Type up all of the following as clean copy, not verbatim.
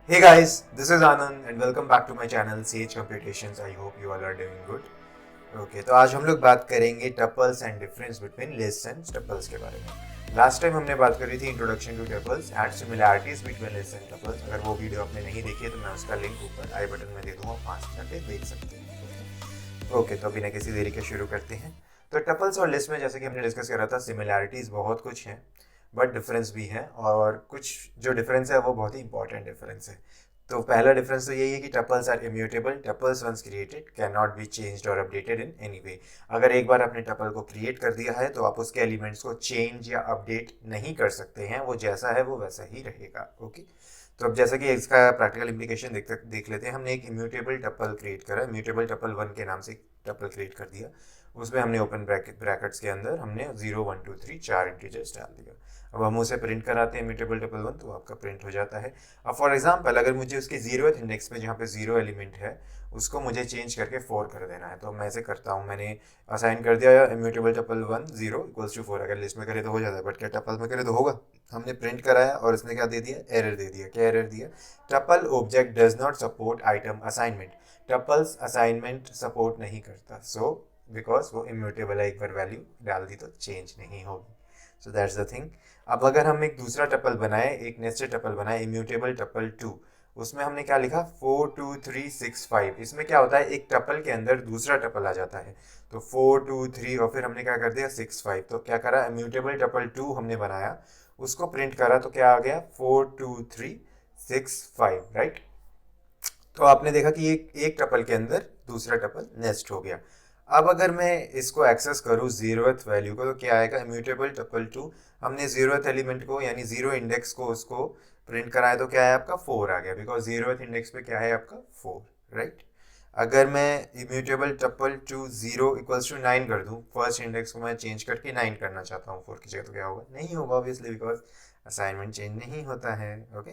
Hey guys, this is Anand and welcome back to my channel Sage Computations. I hope you all are doing good. Okay तो आज हम लोग बात करेंगे tuples and difference between lists and tuples के बारे में। Last time हमने बात करी थी introduction to tuples and similarities between lists and tuples. अगर वो वीडियो आपने नहीं देखी है तो मैं उसका लिंक ऊपर आई बटन में दे दूंगा, वहाँ से जाके देख सकते हैं। ओके तो बिना किसी देरी के शुरू करते हैं। तो टपल्स और लिस्ट में जैसे कि हमने डिस्कस करा था, सिमिलैरिटीज बहुत कुछ हैं बट डिफरेंस भी है, और कुछ जो डिफरेंस है वो बहुत ही इंपॉर्टेंट डिफरेंस है। तो पहला डिफरेंस तो यही है कि tuples are immutable. Tuples once created can not be changed और अपडेटेड इन एनी वे। अगर एक बार आपने टपल को क्रिएट कर दिया है तो आप उसके एलिमेंट्स को चेंज या अपडेट नहीं कर सकते हैं, वो जैसा है वो वैसा ही रहेगा। ओके तो अब जैसा कि इसका प्रैक्टिकल इम्प्लीकेशन देख लेते हैं। हमने एक इम्यूटेबल टपल क्रिएट करा, इम्यूटेबल टपल 1 के नाम से एक टपल क्रिएट कर दिया। उसमें हमने ओपन ब्रैकेट्स के अंदर हमने 0 1 2 3 4 इंटीजर्स डाल दिया। अब हम उसे प्रिंट कराते हैं इम्यूटेबल टपल 1, तो आपका प्रिंट हो जाता है। अब फॉर एग्जांपल अगर मुझे उसके 0th इंडेक्स में जहाँ पे 0 एलिमेंट है उसको मुझे चेंज करके 4 कर देना है, तो मैं ऐसे करता हूँ। मैंने असाइन कर दिया इम्यूटेबल टपल 1 0 इक्वल्स टू 4। अगर लिस्ट में करे तो हो जाता है, बट क्या टपल में करे तो होगा? हमने प्रिंट कराया और इसने क्या दे दिया? एरर दे दिया। क्या एरर दिया? Tuple object does not support item assignment. Tuples assignment support नहीं करता, सो बिकॉज वो इम्यूटेबल है, एक बार वैल्यू डाल दी तो चेंज नहीं होगी। सो दैट्स द थिंग। अब अगर हम एक दूसरा टपल बनाए, एक नेस्टेड टपल बनाए, इम्यूटेबल टपल 2, उसमें हमने क्या लिखा? 4 2 3 6 5। इसमें क्या होता है, एक टपल के अंदर दूसरा टपल आ जाता है, तो 4 2 3 और फिर हमने क्या कर दिया 6 5। तो क्या करा, इम्यूटेबल टपल 2 हमने बनाया, उसको प्रिंट करा तो क्या आ गया? 4 2 3 6 5, राइट। तो आपने देखा कि एक टपल के अंदर दूसरा टपल नेस्ट हो गया। अब अगर मैं इसको एक्सेस करूँ 0th वैल्यू को, तो क्या आएगा? इम्यूटेबल टपल 2, हमने 0th एलिमेंट को यानी 0 इंडेक्स को उसको प्रिंट कराया तो क्या है आपका? 4 आ गया, बिकॉज 0th इंडेक्स पे क्या है आपका? 4, राइट। अगर मैं इम्यूटेबल टपल 2 0 इक्वल्स टू 9 कर दूँ, फर्स्ट इंडेक्स को मैं चेंज करके 9 करना चाहता हूँ 4 की जगह, तो क्या होगा? नहीं होगा ऑब्वियसली, बिकॉज असाइनमेंट चेंज नहीं होता है। ओके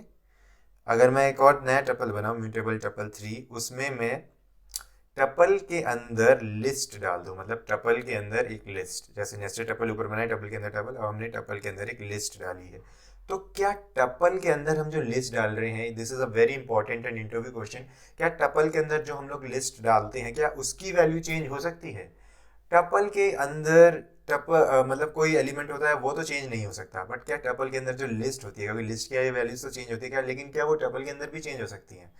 अगर मैं एक और नया टपल बनाऊँ, म्यूटेबल टपल 3, उसमें मैं टपल के अंदर लिस्ट डाल दूँ, मतलब टपल के अंदर एक लिस्ट, जैसे नेस्टेड टपल ऊपर बनाए, टपल के अंदर टपल, और हमने टपल के अंदर एक लिस्ट डाली है। तो क्या टपल के अंदर हम जो लिस्ट डाल रहे हैं, this is a very important and interview question, क्या टपल के अंदर जो हम लोग लिस्ट डालते हैं क्या उसकी वैल्यू चेंज हो सकती है? टपल के अंदर मतलब कोई एलिमेंट होता है वो तो चेंज नहीं हो सकता, बट क्या टपल के अंदर जो लिस्ट होती है, क्योंकि लिस्ट की वैल्यूज तो चेंज होती है क्या, लेकिन क्या वो टपल के अंदर भी चेंज हो सकती है?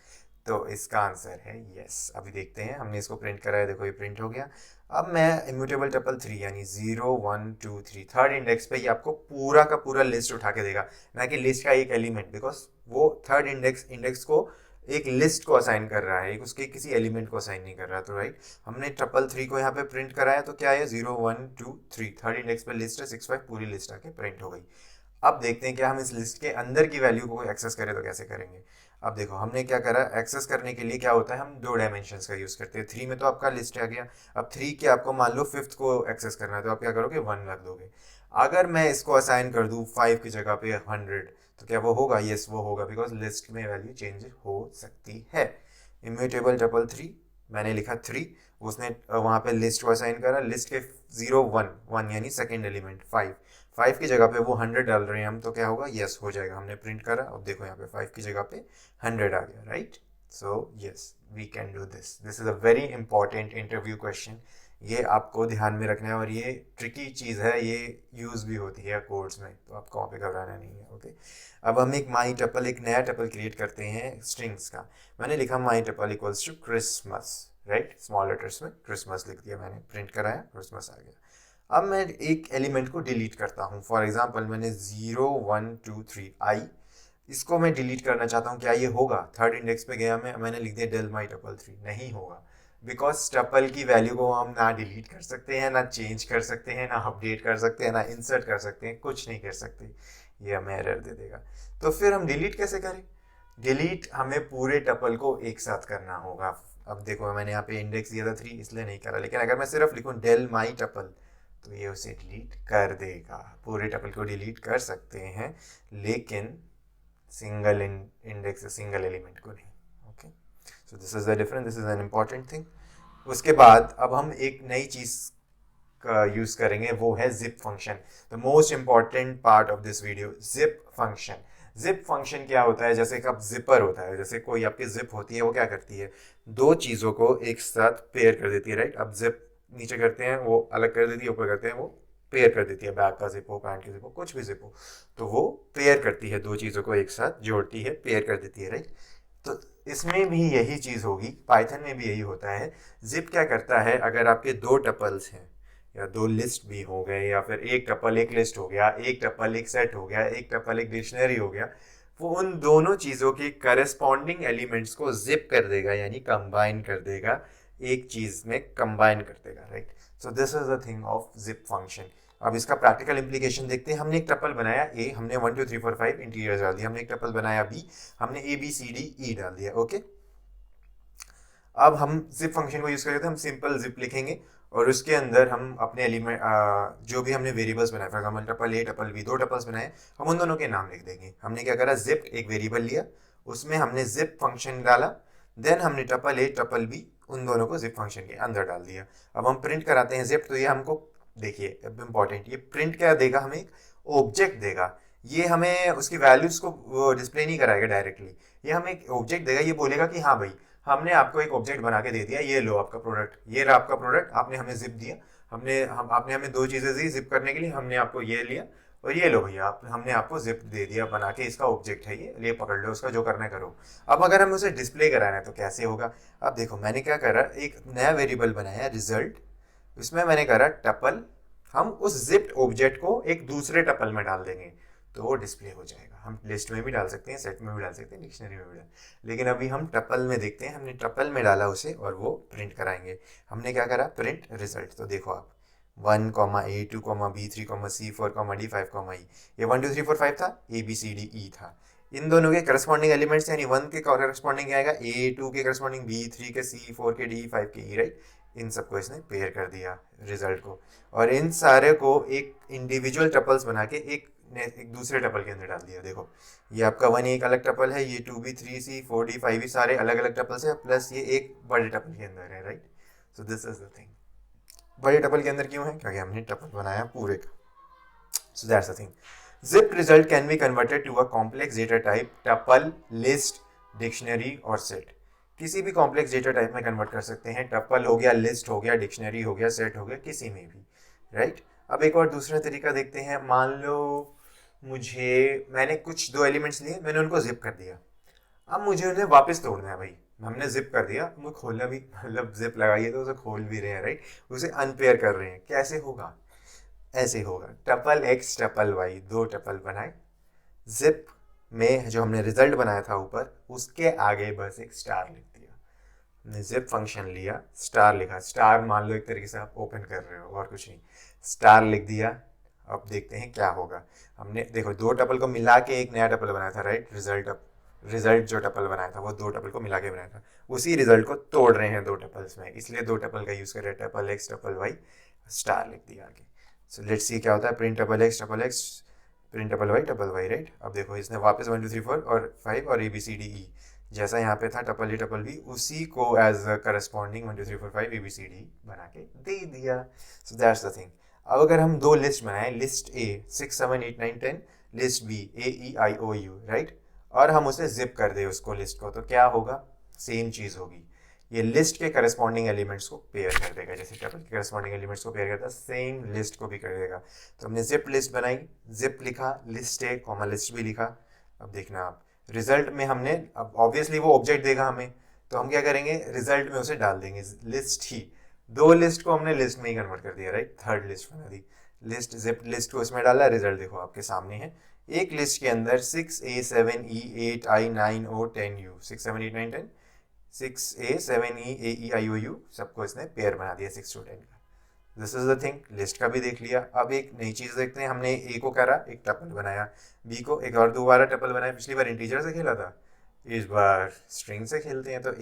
तो इसका आंसर है यस। अभी देखते हैं, हमने इसको प्रिंट करा है, देखो ये प्रिंट हो गया। अब मैं इम्यूटेबल टपल 3 यानी 0 1 2 3 थर्ड इंडेक्स पे ये आपको पूरा का पूरा लिस्ट उठा के देगा, ना कि लिस्ट का एक एलिमेंट, बिकॉज वो थर्ड इंडेक्स को एक लिस्ट को असाइन कर रहा है, एक उसके किसी एलिमेंट को असाइन नहीं कर रहा। तो राइट, हमने ट्रिपल 3 को यहाँ पे प्रिंट कराया तो क्या है? 0 1 2 3 थर्ड इंडेक्स पे लिस्ट है, 6 5 पूरी लिस्ट आके प्रिंट हो गई। अब देखते हैं क्या हम इस लिस्ट के अंदर की वैल्यू को एक्सेस करें तो कैसे करेंगे। अब देखो हमने क्या करा, एक्सेस करने के लिए क्या होता है, हम 2 डायमेंशन का यूज करते हैं। 3 में तो आपका लिस्ट आ गया, अब 3 के आपको मान लो 5th को एक्सेस करना है, तो आप क्या करोगे? 1 रख दोगे। अगर मैं इसको असाइन कर दूं 5 की जगह पे 100, तो क्या वो होगा? यस वो होगा, बिकॉज लिस्ट में वैल्यू चेंज हो सकती है। इम्यूटेबल डबल 3, मैंने लिखा 3, उसने वहां पे लिस्ट को असाइन करा, लिस्ट के 0 1 1 यानी सेकेंड एलिमेंट 5, 5 की जगह पे वो 100 डाल रहे हैं हम, तो क्या होगा? यस हो जाएगा। हमने प्रिंट करा, अब देखो यहाँ पे 5 की जगह पे 100 आ गया, right. So yes we can do this. This is a very important interview question, ये आपको ध्यान में रखना है, और ये ट्रिकी चीज़ है, ये यूज़ भी होती है कोड्स में, तो आपको वहाँ पे घबराना नहीं है। ओके अब हम एक माई टपल, एक नया टपल क्रिएट करते हैं स्ट्रिंग्स का। मैंने लिखा my tuple equals to Christmas, right, small letters में क्रिसमस लिख दिया, मैंने प्रिंट कराया, क्रिसमस आ गया। अब मैं एक एलिमेंट को डिलीट करता हूँ, फॉर एग्जाम्पल मैंने 0 1 2 3 आई, इसको मैं डिलीट करना चाहता हूँ। क्या ये होगा? थर्ड इंडेक्स पे गया मैंने लिख दिया डेल माई टपल 3, नहीं होगा, बिकॉज टपल की वैल्यू को हम ना डिलीट कर सकते हैं, ना चेंज कर सकते हैं, ना अपडेट कर सकते हैं, ना इंसर्ट कर सकते हैं, कुछ नहीं कर सकते, ये हमें एरर दे देगा। तो फिर हम डिलीट कैसे करें? डिलीट हमें पूरे टपल को एक साथ करना होगा। अब देखो मैंने यहाँ पे इंडेक्स दिया था 3 इसलिए नहीं करा, लेकिन अगर मैं सिर्फ लिखूँ डेल माई टपल तो ये उसे डिलीट कर देगा। पूरे टपल को डिलीट कर सकते हैं लेकिन सिंगल इंडेक्स सिंगल एलिमेंट को नहीं। Okay so this is the difference, this is an important thing. उसके बाद अब हम एक नई चीज का यूज करेंगे, वो है zip function, the most important part of this video, zip function. Zip function क्या होता है, जैसे कि अब जिपर होता है, जैसे कोई आपकी जिप होती है, वो क्या करती है, दो चीज़ों को एक साथ पेयर कर देती है, राइट। अब जिप नीचे करते हैं वो अलग कर देती है, ऊपर करते हैं वो पेयर कर देती है, बैग का जिप हो, पैंट की जिप हो, कुछ भी जिप हो, तो वो पेयर करती है, दो चीज़ों को एक साथ जोड़ती है, पेयर कर देती है, राइट। तो इसमें भी यही चीज़ होगी, पाइथन में भी यही होता है। जिप क्या करता है, अगर आपके दो टपल्स हैं या दो लिस्ट भी हो गए, या फिर एक टपल एक लिस्ट हो गया, एक टपल एक सेट हो गया, एक टपल एक डिक्शनरी हो गया, वो उन दोनों चीज़ों के करस्पॉन्डिंग एलिमेंट्स को जिप कर देगा, यानी कंबाइन कर देगा, एक चीज़ में कंबाइन कर देगा, right. So this is the thing of zip function. अब इसका प्रैक्टिकल इंप्लीकेशन देखते हैं। हमने एक टपल बनाया ए, हमने 1 2 3 4 5 इंटीरियर डाल दिया। हमने एक टपल बनाया बी, हमने A B C D E डाल दिया, ओके। अब हम जिप फंक्शन को यूज करेंगे तो हम सिंपल जिप लिखेंगे और उसके अंदर हम अपने एलिमेंट जो भी हमने वेरिएबल्स बनाए, for example tuple A tuple B, दो टपल्स बनाए, हम उन दोनों के नाम लिख देंगे। हमने क्या करा, जिप एक वेरिएबल लिया, उसमें हमने जिप फंक्शन डाला, देन हमने टपल ए टपल बी उन दोनों को जिप फंक्शन के अंदर डाल दिया। अब हम प्रिंट कराते हैं जिप, तो ये हमको देखिए अब इम्पॉर्टेंट, ये प्रिंट क्या देगा, हमें एक ऑब्जेक्ट देगा। ये हमें उसकी वैल्यूज को डिस्प्ले नहीं कराएगा डायरेक्टली, ये हमें एक ऑब्जेक्ट देगा। ये बोलेगा कि हाँ भाई, हमने आपको एक ऑब्जेक्ट बना के दे दिया, ये लो आपका प्रोडक्ट, ये रहा आपका प्रोडक्ट, आपने हमें जिप दिया, आपने हमें दो चीज़ें दी जिप करने के लिए, हमने आपको ये लिया और ये लो भैया, हमने आपको जिप दे दिया बना के, इसका ऑब्जेक्ट है ये पकड़ लो, उसका जो करना है करो। अब अगर हमें उसे डिस्प्ले कराना है तो कैसे होगा। अब देखो मैंने क्या करा, एक नया वेरिएबल बनाया रिजल्ट, उसमें मैंने करा टपल, हम उस जिप्ड ऑब्जेक्ट को एक दूसरे टपल में डाल देंगे तो वो डिस्प्ले हो जाएगा। हम लिस्ट में भी डाल सकते हैं, सेट में भी डाल सकते हैं, डिक्शनरी में भी डाल, लेकिन अभी हम टपल में देखते हैं। हमने टपल में डाला उसे और वो प्रिंट कराएंगे। हमने क्या करा, प्रिंट रिजल्ट। तो देखो आप 1 A 2 B 3 C 4 D 5 E, ये 1 2 3 4 5 था, A B C D E था। इन दोनों के करस्पॉन्डिंग एलिमेंट्स, यानी 1 के करस्पॉन्डिंग आएगा A, 2 के करस्पॉन्डिंग B, 3 के C, 4 के D, 5 के E, राइट। इन सबको इसने पेयर कर दिया रिजल्ट को, और इन सारे को एक इंडिविजुअल टपल्स बना के एक दूसरे टपल के अंदर डाल दिया। देखो ये आपका 1 एक अलग टपल है, ये 2B 3C 4D 5E सारे अलग अलग टपल्स है, प्लस ये एक बड़े टपल के अंदर है, right. So this is the thing. बड़े टपल के अंदर क्यों है, क्योंकि हमने टपल बनाया पूरे का। So that's the thing. Zip result can be converted to a complex data type, tuple, list, dictionary और सेट। किसी भी कॉम्प्लेक्स डेटा टाइप में कन्वर्ट कर सकते हैं, टपल हो गया, लिस्ट हो गया, डिक्शनरी हो गया, सेट हो गया, किसी में भी, राइट। अब एक और दूसरा तरीका देखते हैं। मान लो मैंने कुछ दो एलिमेंट्स लिए, मैंने उनको जिप कर दिया, अब मुझे उन्हें वापस तोड़ना है भाई। हमने जिप कर दिया, मुझे खोलना भी, मतलब जिप लगाइए तो उसे खोल भी रहे हैं, राइट, उसे अनपेयर कर रहे हैं। कैसे होगा, ऐसे होगा, टपल एक्स टपल वाई, दो टपल बनाए, जिप में जो हमने रिजल्ट बनाया था ऊपर, उसके आगे बस एक स्टार लिख दिया। हमने जिप फंक्शन लिया, स्टार लिखा, स्टार मान लो एक तरीके से आप ओपन कर रहे हो और कुछ नहीं, स्टार लिख दिया। अब देखते हैं क्या होगा। हमने देखो दो टपल को मिला के एक नया टपल बनाया था, राइट। रिजल्ट जो टपल बनाया था वो दो टपल को मिला के बनाया था, उसी रिजल्ट को तोड़ रहे हैं दो टपल्स में, इसलिए दो टपल का यूज कर रहे हैं, tuple X tuple Y, star लिख दिया आगे। सो लेट्स सी क्या होता है, print tuple X print tuple Y, right. अब देखो इसने वापस 1 2 3 4 और 5 और ABCDE जैसा यहाँ पे था टपल ए टपल बी, उसी को एज करस्पॉन्डिंग 1 2 3 4 5 ABCD बना के दे दिया। So that's the thing. अब अगर हम दो लिस्ट बनाएं, list A 6 7 8 9 10, list B AEIOU, right, और हम उसे जिप कर दे उसको लिस्ट को, तो क्या होगा, सेम चीज़ होगी। ये लिस्ट के करस्पॉन्डिंग एलिमेंट्स को पेयर कर देगा, जैसे टपल के करस्पॉन्डिंग एलिमेंट्स को पेयर करता है, सेम लिस्ट को भी कर देगा। तो हमने जिप लिस्ट बनाई, जिप लिखा, लिस्ट ए कॉमा लिस्ट भी लिखा। अब देखना आप रिजल्ट में हमने, अब ऑब्वियसली वो ऑब्जेक्ट देगा हमें, तो हम क्या करेंगे, रिजल्ट में उसे डाल देंगे लिस्ट ही। दो लिस्ट को हमने लिस्ट में ही कन्वर्ट कर दिया, राइट, थर्ड लिस्ट बना दी, लिस्ट जिप लिस्ट को इसमें डाला, रिजल्ट देखो आपके सामने है। एक लिस्ट के अंदर 6A 7E 8I 9O 10U, 6 7 8 9 10, 6A 7E AEIOU, सबको इसने पेयर बना दिया 6 to 10 का। This is the thing, list का भी देख लिया। अब एक नई चीज़ देखते हैं। हमने ए को करा, एक टपल बनाया, बी को एक और दोबारा टपल बनाया। पिछली बार इंटीजर से खेला था, इस बार स्ट्रिंग से खेलते हैं। तो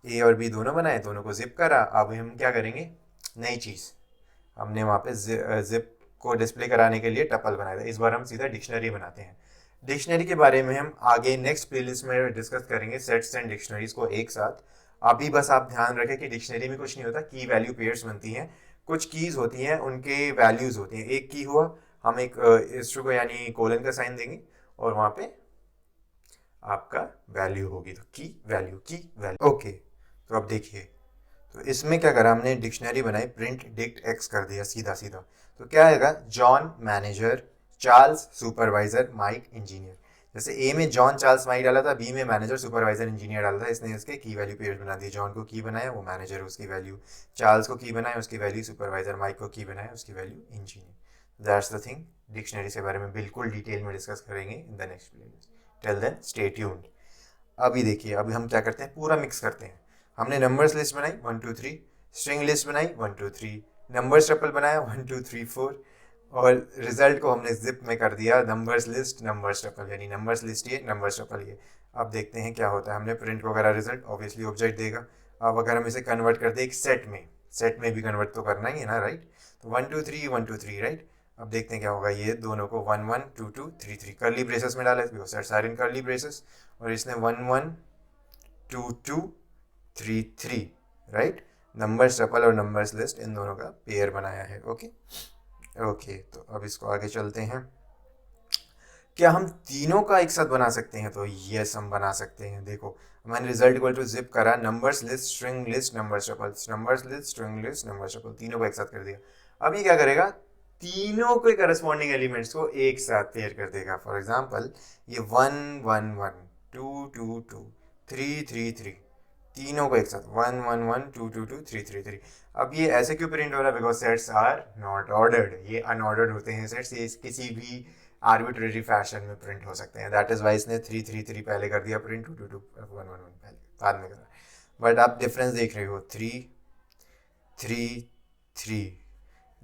ए और बी दोनों बनाए, दोनों को जिप करा। अब हम क्या करेंगे, नई चीज़, हमने वहाँ पे जिप को डिस्प्ले कराने के लिए टपल बनाया था। इस बार हम सीधा डिक्शनरी बनाते हैं। डिक्शनरी के बारे में हम आगे नेक्स्ट प्लेलिस्ट में डिस्कस करेंगे, सेट्स एंड डिक्शनरीज को एक साथ। अभी बस आप ध्यान रखें कि डिक्शनरी में कुछ नहीं होता, की वैल्यू पेयर्स बनती हैं, कुछ कीज होती हैं, उनके वैल्यूज होती हैं। एक की हुआ, हम एक स्ट्रिंग को यानी कोलन का साइन देंगे, और वहाँ पे आपका वैल्यू होगी, तो की वैल्यू। ओके, तो अब देखिए, तो इसमें क्या करा हमने, डिक्शनरी बनाई, प्रिंट डिक्ट एक्स कर दिया सीधा सीधा। तो क्या आएगा, John manager, Charles supervisor, Mike engineer. जैसे ए में जॉन चार्ल्स माइक डाला था, बी में मैनेजर सुपरवाइजर इंजीनियर डाला था, इसने इसके की वैल्यू पेयर्स बना दी। जॉन को की बनाया, वो मैनेजर उसकी वैल्यू, चार्ल्स को की बनाया उसकी वैल्यू सुपरवाइजर, माइक को की बनाया उसकी value engineer. That's the thing. Dictionary के बारे में बिल्कुल डिटेल में डिस्कस करेंगे in the next playlist. Till then stay tuned. अभी देखिए, अभी हम क्या करते हैं, पूरा मिक्स करते हैं। हमने नंबर्स लिस्ट बनाई 1 2 3, स्ट्रिंग लिस्ट बनाई 1 2 3, नंबर्स ट्रिपल बनाया 1 2 3 4, और रिजल्ट को हमने जिप में कर दिया नंबर्स लिस्ट नंबर्स ट्रिपल, यानी नंबर्स लिस्ट ये नंबर्स ट्रिपल ये। अब देखते हैं क्या होता है। हमने प्रिंट वगैरह रिजल्ट ऑब्वियसली ऑब्जेक्ट देगा। अब अगर हम इसे कन्वर्ट कर दें एक सेट में भी कन्वर्ट तो करना ही है ना, राइट। तो 1 2 3 1 2 3, राइट। अब देखते हैं क्या होगा, ये दोनों को 1 1 2 2 3 3 करली ब्रेसेस में डाला, बिकॉज सेट्स आर इन करली ब्रेसेस, और इसने 1 1 2 2 3 3, राइट। नंबर्स ट्रिपल और नंबर्स लिस्ट इन दोनों का पेयर बनाया है। ओके ओके, तो अब इसको आगे चलते हैं। क्या हम तीनों का एक साथ बना सकते हैं, तो यस हम बना सकते हैं। देखो, मैंने रिजल्ट इक्वल टू जिप करा, numbers list string list numbers triple, numbers list string list numbers triple, तीनों को एक साथ कर दिया। अब ये क्या करेगा, तीनों के करस्पॉन्डिंग एलिमेंट्स को एक साथ पेयर कर देगा। फॉर एग्जांपल, ये 1 1 1 2 2 2 3 3 3, तीनों को एक साथ 1 1 1 2 2 2 3 3 3। अब ये ऐसे क्यों प्रिंट हो रहा है, because sets are not ordered, ये अनऑर्डर्ड होते हैं सेट्स, ये किसी भी आर्बिट्रेरी फैशन में प्रिंट हो सकते हैं। दैट इज वाई इसने 3 3 3 पहले कर दिया प्रिंट, 2 2 2 1 1 1 पहले बाद में करा। बट आप डिफरेंस देख रहे हो, 3 3 3,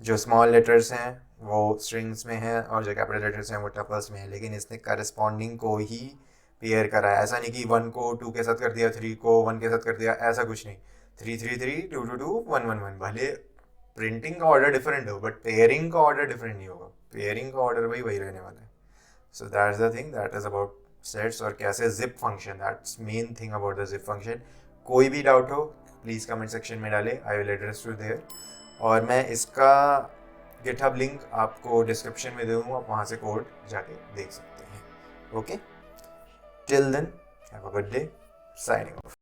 जो स्मॉल लेटर्स हैं वो स्ट्रिंग्स में हैं और जो कैपिटल लेटर्स हैं वो टपल्स में हैं, लेकिन इसने करस्पॉन्डिंग को ही पेयर करा है। ऐसा नहीं कि 1 को 2 के साथ कर दिया, 3 को 1 के साथ कर दिया, ऐसा कुछ नहीं। 3 3 3 2 2 2 1 1 1, भले प्रिंटिंग का ऑर्डर डिफरेंट हो बट पेयरिंग का ऑर्डर डिफरेंट नहीं होगा, पेयरिंग का ऑर्डर वही रहने वाला है। So that's the thing, that is about sets. और कैसे zip function, that's main thing about the zip function. कोई भी डाउट हो प्लीज़ कमेंट सेक्शन में डालें, I will address to there. और मैं इसका गिटहब लिंक आपको डिस्क्रिप्शन में दे दूँगा, आप वहाँ से कोड जाके देख सकते हैं। Okay, till then have a good day, signing of.